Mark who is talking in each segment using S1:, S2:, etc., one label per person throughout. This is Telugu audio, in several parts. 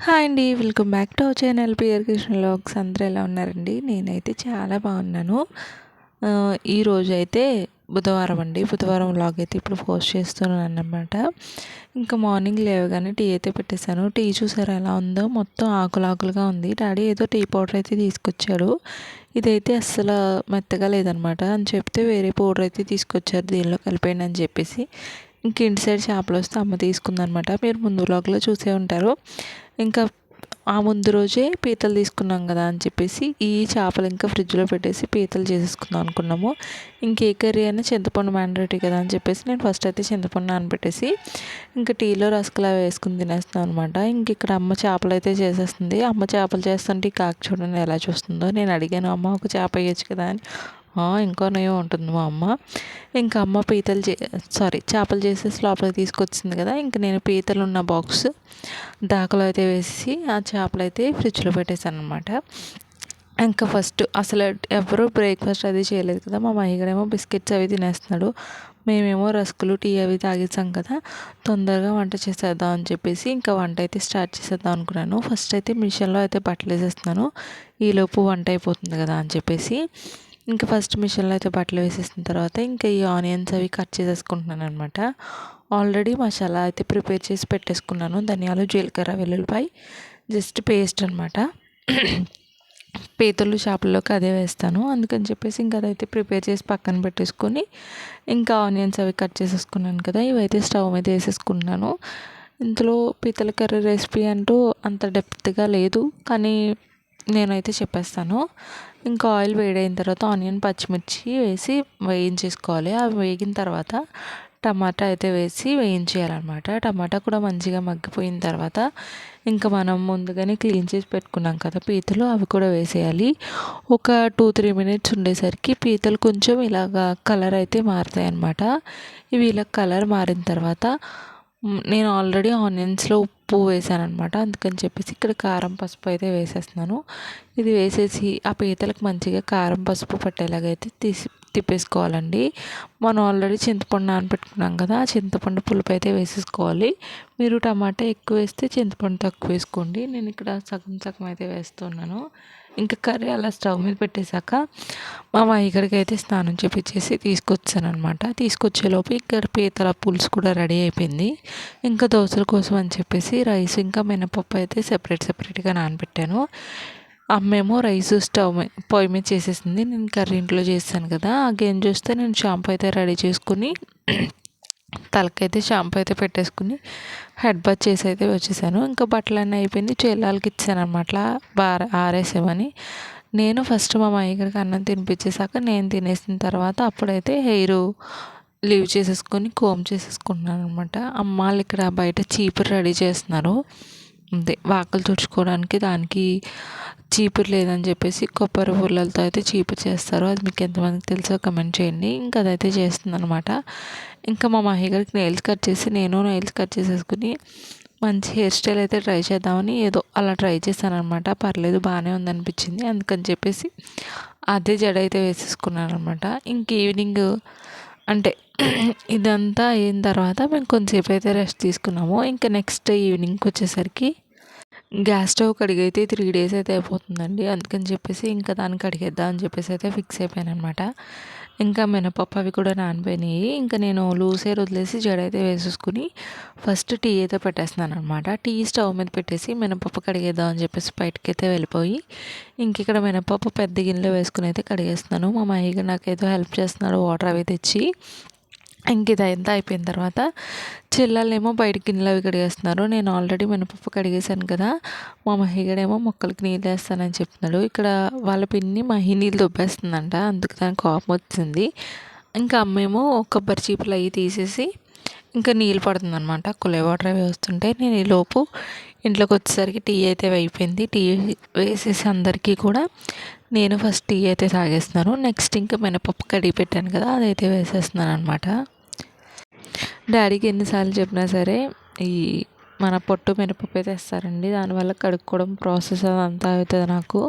S1: హాయ్ అండి. Welcome back to our channel PR Krishna vlogs. అందరూ ఎలా ఉన్నారండి? నేనైతే చాలా బాగున్నాను. ఈరోజైతే బుధవారం అండి. బుధవారం వ్లాగ్ అయితే ఇప్పుడు పోస్ట్ చేస్తున్నాను అన్నమాట. ఇంకా మార్నింగ్ లేవగానే టీ అయితే పెట్టేశాను. టీ చూసారా ఎలా ఉందో, మొత్తం ఆకులు ఆకులుగా ఉంది. డాడీ ఏదో టీ పౌడర్ అయితే తీసుకొచ్చాడు. ఇదైతే అస్సలు మెత్తగా లేదనమాట అని చెప్తే వేరే పౌడర్ అయితే తీసుకొచ్చారు, దీనిలో కలిపేయండి అని చెప్పేసి. ఇంక ఇంటి సైడ్ చేపలు వస్తే అమ్మ తీసుకుందనమాట. మీరు ముందు వ్లాగ్లో చూసే ఉంటారు. ఇంకా ఆ ముందు రోజే పీతలు తీసుకున్నాం కదా అని చెప్పేసి ఈ చేపలు ఇంకా ఫ్రిడ్జ్లో పెట్టేసి పీతలు చేసేసుకుందాం అనుకున్నాము. ఇంకే కర్రీ అయినా చింతపండు మ్యాండేటరీ కదా అని చెప్పేసి నేను ఫస్ట్ అయితే చింతపండు నానబెట్టేసి ఇంకా టీలో రసగుల్లా వేసుకుని తినేస్తున్నాను అనమాట. ఇంక ఇక్కడ అమ్మ చేపలు అయితే చేసేస్తుంది. అమ్మ చేపలు చేస్తుంటే ఈ కాకి చూడండి ఎలా చూస్తుందో. నేను అడిగాను, అమ్మ ఒక చేప వేయచ్చు కదా అని. ఇంకో నయం ఉంటుంది మా అమ్మ. ఇంకా అమ్మ చేపలు చేసేసి లోపలికి తీసుకొచ్చింది కదా. ఇంక నేను పీతలు ఉన్న బాక్స్ దాకలో అయితే వేసి ఆ చేపలు అయితే ఫ్రిడ్జ్లో పెట్టేశాను అనమాట. ఇంకా ఫస్ట్ అసలు ఎవరు బ్రేక్ఫాస్ట్ అది చేయలేదు కదా. మా మహిగడేమో బిస్కెట్స్ అవి తినేస్తున్నాడు. మేమేమో రస్కులు టీ అవి తాగేసాం కదా. తొందరగా వంట చేసేద్దాం అని చెప్పేసి ఇంకా వంట అయితే స్టార్ట్ చేసేద్దాం అనుకున్నాను. ఫస్ట్ అయితే మిషన్లో అయితే బట్టలు వేసేస్తున్నాను, ఈలోపు వంట అయిపోతుంది కదా అని చెప్పేసి. ఇంకా ఫస్ట్ మిషన్లో అయితే బట్టలు వేసేసిన తర్వాత ఇంకా ఈ ఆనియన్స్ అవి కట్ చేసేసుకుంటున్నాను అనమాట. ఆల్రెడీ మసాలా అయితే ప్రిపేర్ చేసి పెట్టేసుకున్నాను. ధనియాలు, జీలకర్ర, వెల్లుల్లిపాయ జస్ట్ పేస్ట్ అనమాట. పీతలు చేపల్లోకి అదే వేస్తాను, అందుకని చెప్పేసి ఇంకా అదైతే ప్రిపేర్ చేసి పక్కన పెట్టేసుకొని ఇంకా ఆనియన్స్ అవి కట్ చేసేసుకున్నాను కదా. ఇవైతే స్టవ్ మీద వేసేసుకుంటున్నాను. ఇందులో పీతల కర్రీ రెసిపీ అంటూ అంత డెప్త్గా లేదు, కానీ నేనైతే చెప్పేస్తాను. ఇంకా ఆయిల్ వేడైన తర్వాత ఆనియన్, పచ్చిమిర్చి వేసి వేయించేసుకోవాలి. అవి వేగిన తర్వాత టమాటా అయితే వేసి వేయించేయాలన్నమాట. టమాటా కూడా మంచిగా మగ్గిపోయిన తర్వాత ఇంకా మనం ముందుగానే క్లీన్ చేసి పెట్టుకున్నాం కదా పీతలు, అవి కూడా వేసేయాలి. ఒక 2-3 మినిట్స్ ఉండేసరికి పీతలు కొంచెం ఇలాగా కలర్ అయితే మారుతాయి అన్నమాట. ఇవి ఇలా కలర్ మారిన తర్వాత నేను ఆల్రెడీ ఆనియన్స్లో ఉప్పు వేసాను అనమాట. అందుకని చెప్పేసి ఇక్కడ కారం, పసుపు అయితే వేసేస్తున్నాను. ఇది వేసేసి ఆ పీతలకు మంచిగా కారం, పసుపు పట్టేలాగైతే తిప్పేసుకోవాలండి. మనం ఆల్రెడీ చింతపండు నానబెట్టుకున్నాం కదా, ఆ చింతపండు పులుపు అయితే వేసేసుకోవాలి. మీరు టమాటా ఎక్కువ వేస్తే చింతపండు తక్కువ వేసుకోండి. నేను ఇక్కడ సగం సగం అయితే వేస్తున్నాను. ఇంకా కర్రీ అలా స్టవ్ మీద పెట్టేశాక మా అయ్యగారికి అయితే స్నానం చేపించేసి తీసుకొచ్చాను అనమాట. తీసుకొచ్చేలోపు ఇక్కడ పీతల పులుసు కూడా రెడీ అయిపోయింది. ఇంకా దోశల కోసం అని చెప్పేసి రైస్ ఇంకా మినపప్పు అయితే సెపరేట్గా నానబెట్టాను. అమ్మేమో రైస్ పొయ్యి మీద చేసేసింది. నేను కర్రీ ఇంట్లో చేశాను కదా. అగైన్ చూస్తే నేను షాంపూ అయితే రెడీ చేసుకుని తలకైతే షాంపూ అయితే పెట్టేసుకుని హెడ్ బాత్ చేసి అయితే వచ్చేసాను. ఇంకా బట్టలన్నీ అయిపోయింది, చెల్లెలకి ఇచ్చాను అనమాట ఆరేసామని. నేను ఫస్ట్ మా అయ్యగారికి అన్నం తినిపించేసాక నేను తినేసిన తర్వాత అప్పుడైతే హెయిర్ లీవ్ చేసేసుకొని కోమ్ చేసేసుకుంటున్నాను అనమాట. అమ్మాళ్ళు ఇక్కడ బయట చీపురు రెడీ చేస్తున్నారు. అంతే, వాకలు తుడుచుకోవడానికి దానికి చీపురు లేదని చెప్పేసి కొబ్బరి పుల్లలతో అయితే చీపురు చేస్తారు. అది మీకు ఎంతమందికి తెలుసో కమెంట్ చేయండి. ఇంకా అదైతే చేస్తుంది అనమాట. ఇంకా మా మహి గారికి నెయిల్స్ కట్ చేసి నేను నెయిల్స్ కట్ చేసేసుకుని మంచి హెయిర్ స్టైల్ అయితే ట్రై చేద్దామని ఏదో అలా ట్రై చేశాను అనమాట. పర్లేదు, బాగానే ఉందనిపించింది. అందుకని చెప్పేసి అదే జడ అయితే వేసేసుకున్నాను అనమాట. ఇంక ఈవినింగ్ అంటే ఇదంతా అయిన తర్వాత మేము కొంచెంసేపు అయితే రెస్ట్ తీసుకున్నాము. ఇంకా నెక్స్ట్ ఈవినింగ్కి వచ్చేసరికి గ్యాస్ స్టవ్ కడిగైతే 3 డేస్ అయితే అయిపోతుందండి. అందుకని చెప్పేసి ఇంకా దాన్ని కడిగేద్దాం అని చెప్పేసి అయితే ఫిక్స్ అయిపోయాను అనమాట. ఇంకా మినపప్పు అవి కూడా నానిపోయినాయి. ఇంకా నేను లూజ్ హెయిర్ వదిలేసి జడ అయితే వేసేసుకుని ఫస్ట్ టీ అయితే పెట్టేస్తున్నాను అనమాట. టీ స్టవ్ మీద పెట్టేసి మినపప్పు కడిగేద్దాం అని చెప్పేసి బయటకి అయితే వెళ్ళిపోయి ఇంక ఇక్కడ మినపప్పు పెద్ద గిన్నెలో వేసుకుని అయితే కడిగేస్తున్నాను. మా మహిళ నాకైతే హెల్ప్ చేస్తున్నాడు వాటర్ అవి తెచ్చి. ఇంక ఇదంతా అయిపోయిన తర్వాత చెల్లెళ్ళేమో బయట గిన్నెలు అవి కడిగేస్తున్నారు. నేను ఆల్రెడీ మినపప్పు కడిగేశాను కదా. మా మహిగడేమో మొక్కలకి నీళ్ళు వేస్తానని చెప్తున్నాడు. ఇక్కడ వాళ్ళ పిన్ని మహి నీళ్ళు దొబ్బేస్తుందంట, అందుకు దానికి కోపం వచ్చింది. ఇంకా అమ్మేమో కొబ్బరి చీపులు అవి తీసేసి ఇంకా నీళ్ళు పడుతుంది అనమాట. కుళాయి వాటర్ అవి వస్తుంటే నేను ఈ లోపు ఇంట్లోకి వచ్చేసరికి టీ అయితే అయిపోయింది. టీ వేసేసి అందరికీ కూడా నేను ఫస్ట్ టీ అయితే తాగేస్తున్నాను. నెక్స్ట్ ఇంకా మినపప్పు కడిగి పెట్టాను కదా, అదైతే వేసేస్తున్నాను అనమాట. డాడీకి ఎన్నిసార్లు చెప్పినా సరే ఈ మన పొట్టు మినపప్పు అయితే వేస్తారండి. దానివల్ల కడుక్కోవడం ప్రాసెస్ అదంతా అవుతుంది నాకు.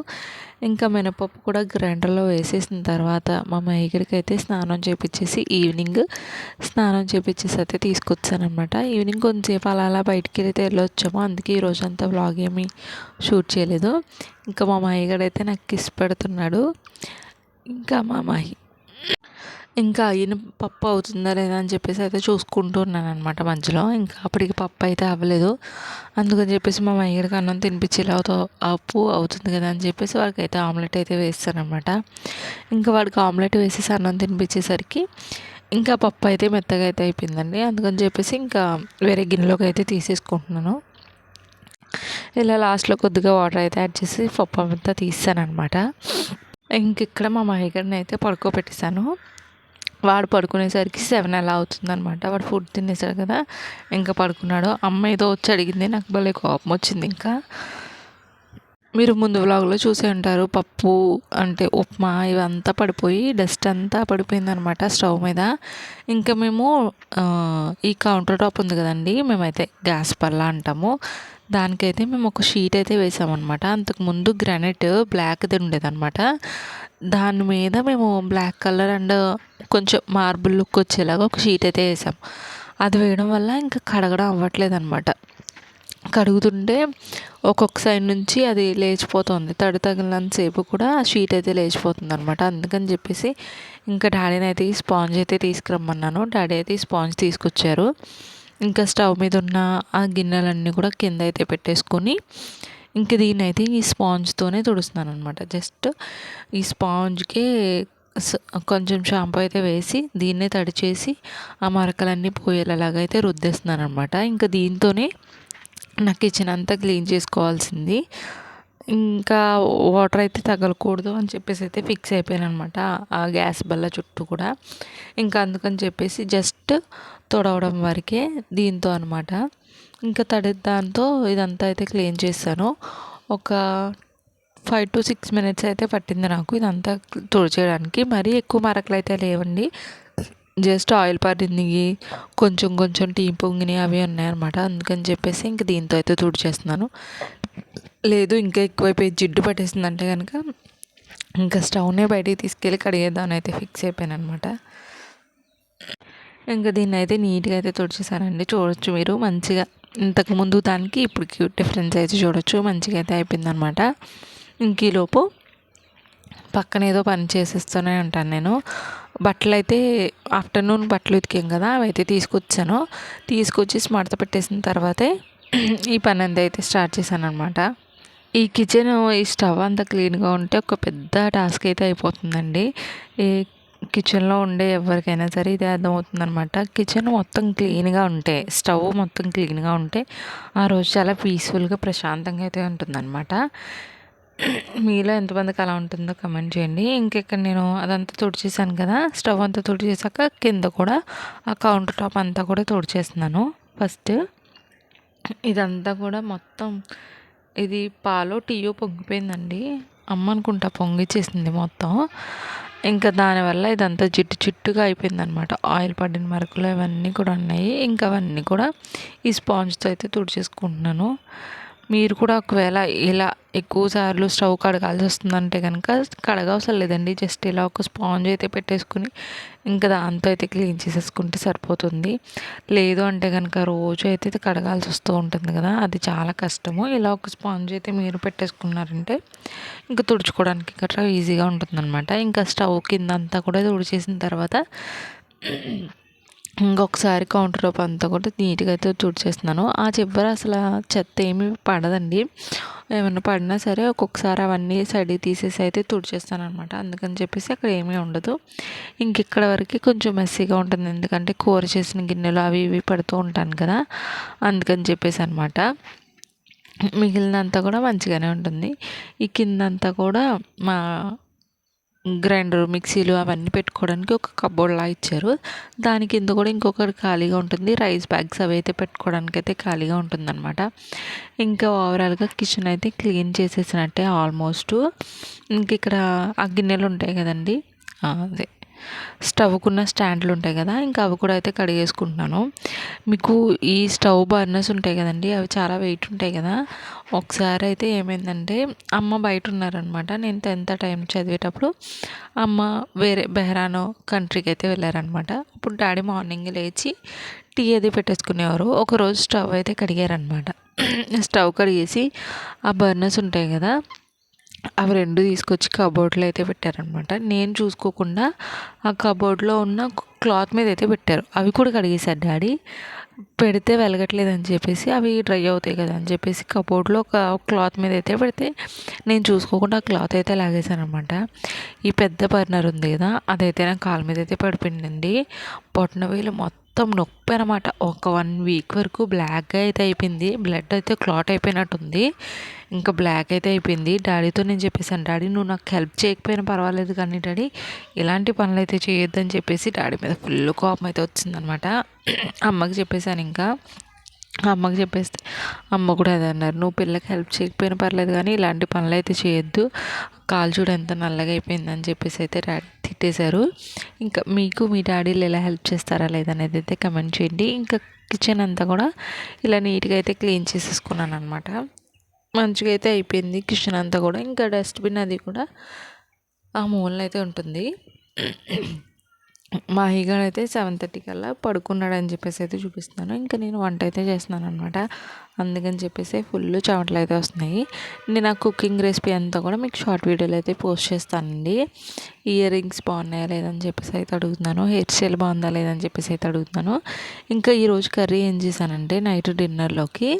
S1: ఇంకా మినపప్పు కూడా గ్రైండర్లో వేసేసిన తర్వాత మా మేగడికి అయితే స్నానం చేపించేసి ఈవినింగ్ స్నానం చేపించేసి అయితే తీసుకొచ్చానమాట. ఈవినింగ్ కొంచెంసేపు అలా బయటికి అయితే వెళ్ళొచ్చాము. అందుకే ఈ రోజంతా వ్లాగ్ ఏమీ షూట్ చేయలేదు. ఇంకా మా మాయగడైతే నాకు కిస్ పెడుతున్నాడు. ఇంకా మా మాయి ఇంకా అయిన పప్పు అవుతుందా లేదా అని చెప్పేసి అయితే చూసుకుంటూ ఉన్నాను అనమాట మధ్యలో. ఇంకా అప్పటికి పప్పు అయితే అవ్వలేదు. అందుకని చెప్పేసి మా మయ్యడికి అన్నం తినిపించి ఇలా అప్పు అవుతుంది కదా అని చెప్పేసి వాడికి అయితే ఆమ్లెట్ అయితే వేస్తానమాట. ఇంకా వాడికి ఆమ్లెట్ వేసేసి అన్నం తినిపించేసరికి ఇంకా పప్పు అయితే మెత్తగా అయితే అయిపోయిందండి. అందుకని చెప్పేసి ఇంకా వేరే గిన్నెలోకి అయితే తీసేసుకుంటున్నాను. ఇలా లాస్ట్లో కొద్దిగా వాటర్ అయితే యాడ్ చేసి పప్పు అంతా తీస్తానమాట. ఇంక ఇక్కడ మా మయ్యగారిని అయితే పడుకోబెట్టేశాను. వాడు పడుకునేసరికి 7 అలా అవుతుందనమాట. వాడు ఫుడ్ తినేసాడు కదా, ఇంకా పడుకున్నాడు. అమ్మ ఏదో వచ్చి అడిగింది, నాకు భలే కోపం వచ్చింది. ఇంకా మీరు ముందు వ్లాగ్లో చూసే ఉంటారు, పప్పు అంటే ఉప్మా ఇవంతా పడిపోయి డస్ట్ అంతా పడిపోయిందనమాట స్టవ్ మీద. ఇంకా మేము ఈ కౌంటర్ టాప్ ఉంది కదండి, మేమైతే గ్యాస్ పల్లా అంటాము, దానికైతే మేము ఒక షీట్ అయితే వేసామన్నమాట. అంతకుముందు గ్రానైట్ బ్లాక్ది ఉండేదన్నమాట. దాని మీద మేము బ్లాక్ కలర్ అండ్ కొంచెం మార్బుల్ లుక్ వచ్చేలాగా ఒక షీట్ అయితే వేసాం. అది వేయడం వల్ల ఇంకా కడగడం అవ్వట్లేదు అనమాట. కడుగుతుంటే ఒక్కొక్క సైడ్ నుంచి అది లేచిపోతుంది. తడి తగిలినంతసేపు కూడా ఆ షీట్ అయితే లేచిపోతుంది అనమాట. అందుకని చెప్పేసి ఇంకా డాడీని అయితే ఈ స్పాంజ్ అయితే తీసుకురమ్మన్నాను. డాడీ అయితే ఈ స్పాంజ్ తీసుకొచ్చారు. ఇంకా స్టవ్ మీద ఉన్న ఆ గిన్నెలన్నీ కూడా కింద అయితే పెట్టేసుకొని ఇంక దీన్నైతే ఈ స్పాంజ్తోనే తుడుస్తున్నాను అనమాట. జస్ట్ ఈ స్పాంజ్కే కొంచెం షాంపూ అయితే వేసి దీన్నే తడిచేసి ఆ మరకలన్నీ పోయేలాగా అయితే రుద్దేస్తున్నాను అనమాట. ఇంకా దీంతోనే నా కిచెన్ అంతా క్లీన్ చేసుకోవాల్సింది. ఇంకా వాటర్ అయితే తగలకూడదు అని చెప్పేసి అయితే ఫిక్స్ అయిపోయాను అనమాట ఆ గ్యాస్ బల్ల చుట్టూ కూడా. ఇంకా అందుకని చెప్పేసి జస్ట్ తొడవడం వరకే దీంతో అనమాట. ఇంకా తడి దాంతో ఇదంతా అయితే క్లీన్ చేశాను. ఒక 5 to 6 minutes అయితే పట్టింది నాకు ఇదంతా తుడిచేయడానికి. మరీ ఎక్కువ మరకలు అయితే లేవండి, జస్ట్ ఆయిల్ పడింది, కొంచెం కొంచెం టీ పొంగిని అవి ఉన్నాయన్నమాట. అందుకని చెప్పేసి ఇంక దీంతో అయితే తుడిచేస్తున్నాను. లేదు ఇంకా ఎక్కువైపోయి జిడ్డు పట్టేసిందంటే కనుక ఇంకా స్టవ్నే బయటికి తీసుకెళ్ళి కడిగేద్దామని అయితే ఫిక్స్ అయిపోయాను అనమాట. ఇంకా దీన్ని అయితే నీట్గా అయితే తుడిచేసానండి. చూడొచ్చు మీరు మంచిగా ఇంతకుముందు దానికి ఇప్పటికి డిఫరెన్స్ అయితే చూడొచ్చు. మంచిగా అయితే అయిపోయిందనమాట. ఇంక ఈలోపు పక్కన ఏదో పని చేసేస్తూనే ఉంటాను నేను. బట్టలు అయితే ఆఫ్టర్నూన్ బట్టలు ఉతికాం కదా, అవి అయితే తీసుకొచ్చి మడత పెట్టేసిన తర్వాతే ఈ పని అంతా అయితే స్టార్ట్ చేశాను అనమాట. ఈ కిచెన్ ఈ స్టవ్ అంతా క్లీన్గా ఉంటే ఒక పెద్ద టాస్క్ అయితే అయిపోతుందండి. ఈ కిచెన్లో ఉండే ఎవరికైనా సరే ఇదే అర్థమవుతుందనమాట. కిచెన్ మొత్తం క్లీన్గా ఉంటే, స్టవ్ మొత్తం క్లీన్గా ఉంటే ఆ రోజు చాలా పీస్ఫుల్గా ప్రశాంతంగా అయితే ఉంటుందన్నమాట. మీలో ఎంతమందికి అలా ఉంటుందో కమెంట్ చేయండి. ఇంకెక్కడ నేను అదంతా తుడిచేసాను కదా, స్టవ్ అంతా తుడిచేసాక కింద కూడా ఆ కౌంటర్ టాప్ అంతా కూడా తుడిచేస్తున్నాను. ఫస్ట్ ఇదంతా కూడా మొత్తం ఇది పాలో టీయో పొంగిపోయిందండి. అమ్మ అనుకుంటా పొంగిచ్చేసింది మొత్తం. ఇంకా దానివల్ల ఇదంతా జిడ్డుగా అయిపోయిందనమాట. ఆయిల్ పడిన మరకలు అవన్నీ కూడా ఉన్నాయి. ఇంకా అవన్నీ కూడా ఈ స్పాంజ్తో అయితే తుడిచేసుకుంటున్నాను. మీరు కూడా ఒకవేళ ఇలా ఎక్కువ సార్లు స్టవ్ కడగాల్సి వస్తుందంటే కనుక కడగవసరం లేదండి. జస్ట్ ఇలా ఒక స్పాంజ్ అయితే పెట్టేసుకుని ఇంకా దాంతో అయితే క్లీన్ చేసేసుకుంటే సరిపోతుంది. లేదు అంటే కనుక రోజు అయితే కడగాల్సి వస్తూ ఉంటుంది కదా, అది చాలా కష్టము. ఇలా ఒక స్పాంజ్ అయితే మీరు పెట్టేసుకున్నారంటే ఇంకా తుడుచుకోవడానికి గట్రా ఈజీగా ఉంటుందన్నమాట. ఇంకా స్టవ్ కింద అంతా కూడా తుడిచేసిన తర్వాత ఇంకొకసారి కౌంటర్ టాప్ అంతా కూడా నీట్గా అయితే తుడిచేస్తున్నాను. ఆ చివర అసలు చెత్త ఏమీ పడదండి. ఏమైనా పడినా సరే ఒక్కొక్కసారి అవన్నీ సైడ్కి తీసేసి అయితే తుడిచేస్తాను అనమాట. అందుకని చెప్పేసి అక్కడ ఏమీ ఉండదు. ఇంక ఇక్కడ వరకు కొంచెం మెస్సీగా ఉంటుంది, ఎందుకంటే కూర చేసిన గిన్నెలు అవి ఇవి పెడుతూ ఉంటాను కదా, అందుకని చెప్పేసి అనమాట. మిగిలినంతా కూడా మంచిగానే ఉంటుంది. ఈ కిందంతా కూడా మా గ్రైండర్ మిక్సీలు అవన్నీ పెట్టుకోవడానికి ఒక కబోర్డ్లా ఇచ్చారు. దాని కింద కూడా ఇంకొకటి ఖాళీగా ఉంటుంది. రైస్ బ్యాగ్స్ అవి అయితే పెట్టుకోవడానికి అయితే ఖాళీగా ఉంటుందన్నమాట. ఇంకా ఓవరాల్గా కిచెన్ అయితే క్లీన్ చేసేసినట్టే ఆల్మోస్ట్. ఇంక ఇక్కడ ఆ గిన్నెలు ఉంటాయి కదండి, అదే స్టవ్కున్న స్టాండ్లు ఉంటాయి కదా, ఇంకా అవి కూడా అయితే కడిగేసుకుంటున్నాను. మీకు ఈ స్టవ్ బర్నర్స్ ఉంటాయి కదండి, అవి చాలా వెయిట్ ఉంటాయి కదా. ఒకసారి అయితే ఏమైందంటే అమ్మ బయట ఉన్నారనమాట. నేను 10th టైం చదివేటప్పుడు అమ్మ వేరే బెహ్రానో కంట్రీకి అయితే వెళ్ళారనమాట. అప్పుడు డాడీ మార్నింగ్ లేచి టీ అది పెట్టేసుకునేవారు. ఒకరోజు స్టవ్ అయితే కడిగారనమాట. స్టవ్ కడిగేసి ఆ బర్నర్స్ ఉంటాయి కదా, అవి 2 తీసుకొచ్చి కబోర్డ్లో అయితే పెట్టారనమాట. నేను చూసుకోకుండా ఆ కబోర్డ్లో ఉన్న క్లాత్ మీద అయితే పెట్టారు. అవి కూడా కడిగేశారు డాడీ. పెడితే వెలగట్లేదని చెప్పేసి అవి డ్రై అవుతాయి కదా అని చెప్పేసి కబోర్డ్లో ఒక క్లాత్ మీద అయితే పెడితే నేను చూసుకోకుండా ఆ క్లాత్ అయితే లాగేశానమాట. ఈ పెద్ద బర్నర్ ఉంది కదా, అదైతే నా కాలు మీద అయితే పడిపోయిందండి. బొటనవేలు మొత్తం నొప్పి అనమాట. ఒక 1 వీక్ వరకు బ్లాక్గా అయితే అయిపోయింది. బ్లడ్ అయితే క్లాట్ అయిపోయినట్టుంది. ఇంకా బ్లాక్ అయితే అయిపోయింది. డాడీతో నేను చెప్పేసాను, డాడీ నువ్వు నాకు హెల్ప్ చేయకపోయినా పర్వాలేదు కానీ డాడీ ఇలాంటి పనులు అయితే చేయొద్దని చెప్పేసి డాడీ మీద ఫుల్ కోపం అయితే వచ్చిందనమాట. అమ్మకి చెప్పేశాను. ఇంకా అమ్మకి చెప్పేస్తే అమ్మ కూడా అదే అన్నారు, నువ్వు పిల్లకి హెల్ప్ చేయకపోయినా పర్లేదు కానీ ఇలాంటి పనులు అయితే చేయొద్దు, కాలు చూడు ఎంత నల్లగా అయిపోయిందని చెప్పేసి అయితే డాడీ తిట్టేశారు. ఇంకా మీకు మీ డాడీలు ఎలా హెల్ప్ చేస్తారా లేదనేది అయితే కమెంట్ చేయండి. ఇంకా కిచెన్ అంతా కూడా ఇలా నీట్గా అయితే క్లీన్ చేసేసుకున్నాను అనమాట. మంచిగా అయితే అయిపోయింది కిచెన్ అంతా కూడా. ఇంకా డస్ట్బిన్ అది కూడా ఆ మూలన అయితే ఉంటుంది. మా హీగాడు అయితే 7:30 కల్లా పడుకున్నాడని చెప్పేసి అయితే చూపిస్తున్నాను. ఇంకా నేను వంట అయితే చేస్తున్నాను అనమాట. అందుకని చెప్పేసి ఫుల్ చెమటలు అయితే వస్తున్నాయి. నేను ఆ కుకింగ్ రెసిపీ అంతా కూడా మీకు షార్ట్ వీడియోలో అయితే పోస్ట్ చేస్తానండి. ఇయర్ రింగ్స్ బాగున్నాయా లేదని చెప్పేసి అయితే అడుగుతున్నాను. హెయిర్ స్టైల్ బాగుందా లేదని చెప్పేసి అయితే అడుగుతున్నాను. ఇంకా ఈరోజు కర్రీ ఏం చేశానంటే నైట్ డిన్నర్లోకి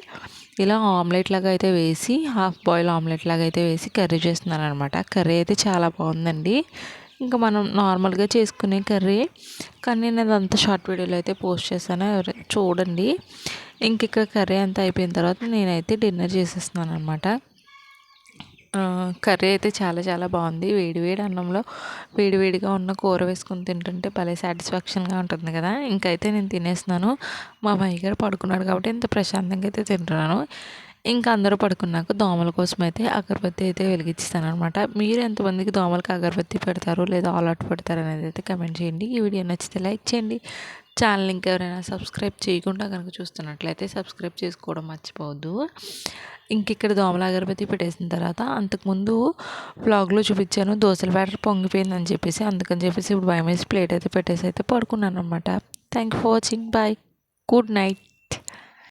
S1: ఇలా ఆమ్లెట్ లాగా అయితే వేసి, హాఫ్ బాయిల్ ఆమ్లెట్ లాగా అయితే వేసి కర్రీ చేస్తున్నాను అనమాట. కర్రీ అయితే చాలా బాగుందండి. ఇంకా మనం నార్మల్గా చేసుకునే కర్రీ, కానీ నేను అదంతా షార్ట్ వీడియోలో అయితే పోస్ట్ చేశాను, చూడండి. ఇంక ఇక్కడ కర్రీ అంతా అయిపోయిన తర్వాత నేనైతే డిన్నర్ చేసేస్తున్నాను అనమాట. కర్రీ అయితే చాలా చాలా బాగుంది. వేడి వేడి అన్నంలో వేడివేడిగా ఉన్న కూర వేసుకొని తింటుంటే భలే సాటిస్ఫాక్షన్గా ఉంటుంది కదా. ఇంకైతే నేను తినేస్తున్నాను. మా గారు పడుకున్నాడు కాబట్టి ఇంత ప్రశాంతంగా అయితే తింటున్నాను. ఇంకా అందరూ పడుకున్నాక దోమల కోసం అయితే అగరబత్తి అయితే వెలిగించిస్తాను అనమాట. మీరు ఎంతమందికి దోమలకి అగరబత్తి పెడతారు లేదా ఆల్ అవుట్ పెడతారు అనేది అయితే కమెంట్ చేయండి. ఈ వీడియో నచ్చితే లైక్ చేయండి. ఛానల్ ఇంకెవరైనా సబ్స్క్రైబ్ చేయకుండా కనుక చూస్తున్నట్లయితే సబ్స్క్రైబ్ చేసుకోవడం మర్చిపోవద్దు. ఇంక ఇక్కడ దోమల అగరబత్తి పెట్టేసిన తర్వాత అంతకుముందు వ్లాగ్లో చూపించాను దోశల బ్యాటర్ పొంగిపోయిందని చెప్పేసి, అందుకని చెప్పేసి ఇప్పుడు భయం వేసి ప్లేట్ అయితే పెట్టేసి అయితే పడుకున్నాను అనమాట. Thank you for watching. Bye, good night.